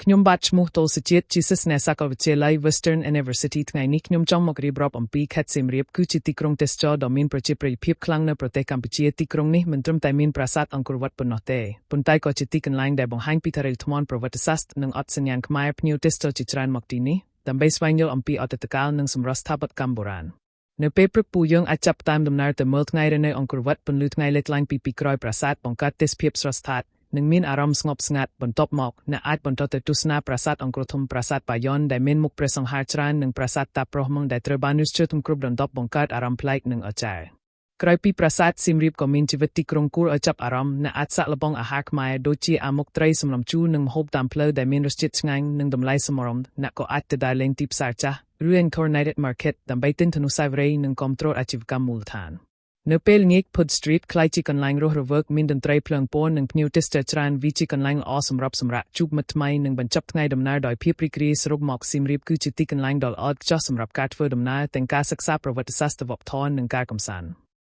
ខ្ញុំបាទឈ្មោះតូលសុជាតិជាសិស្សនៅសាកលវិទ្យាល័យ Western University ថ្ងៃនេះខ្ញុំចង់មករៀបរាប់អំពីខេត្តសៀមរាបគឺជាទីក្រុងទេសចរណ៍ដ៏មានប្រជាប្រិយភាពខ្លាំងនៅប្រទេសកម្ពុជាទីក្រុងនេះមិនត្រឹមតែមានប្រាសាទអង្គរវត្តប៉ុណ្ណោះទេប៉ុន្តែក៏ជាទីកន្លែងដែលបង្ហាញពីធរណីមាត្រប្រវត្តិសាស្ត្រនិងអត្តសញ្ញាណខ្មែរភ្ញៀវទេសចរជាច្រើនមកទីនេះដើម្បីស្វែងយល់អំពីអតីតកាលនិងសម្រស់ស្ថាបត្យកម្មបុរាណនៅពេលព្រឹកពួកយើងអាចចាប់ផ្ដើមដំណើរទៅមើលថ្ងៃរះនៅអង្គរវត្តពន្លឺថ្ងៃលេចឡើងពីក្រោយប្រាសាទបង្កើតទេសភាពស្រស់ស្អាតនិងមានអារម្មណ៍ស្ងប់ស្ងាត់បន្ទាប់មកអ្នកអាចបន្តទៅទស្សនាប្រាសាទអង្គរធំប្រាសាទបាយ័នដែលមានមុខព្រះសង្ហាច្រើននិងប្រាសាទតាប្រុសមងដែលត្រូវបានញើសឈើទំគ្រប់ដណ្ដប់បង្កើតអារម្មណ៍ប្លែកនិងអស្ចារ្យក្រោយពីប្រាសាទសៀមរាបក៏មានជីវិតទីក្រុងគួរឲ្យចាប់អារម្មណ៍អ្នកអាចសាកល្បងអាហារខ្មែរដូចជាអាម៉ុកត្រីសម្លំជូរនិងម្ហូបតាមផ្លូវដែលមានរសជាតិឆ្ងាញ់និងតម្លៃសមរម្យអ្នកក៏អាចទៅដើរលេងទីផ្សារចាស់ឬ Incarnated Market ដើម្បីទិញអនុស្សាវរីយ៍និងគាំទ្រអាជីវកម្មមូលដ្ឋាននៅពេលល្ងាច Pud Street ក្លាយជាកន្លែងរស់រវើកមានតន្ត្រីភ្លើងពណ៌និងភ្ញៀវទេសចរច្រើនវាជាកន្លែងល្អសម្រាប់សម្រាកជួបមិត្តថ្មីនិងបញ្ចប់ថ្ងៃដំណើរដោយភាពរីករាយសរុបមកសៀមរាបគឺជាទីកន្លែងដ៏ល្អឥតខ្ចោះសម្រាប់ការធ្វើដំណើរទាំងការសិក្សាប្រវត្តិសាស្ត្រវប្បធម៌និងការកម្សាន្ត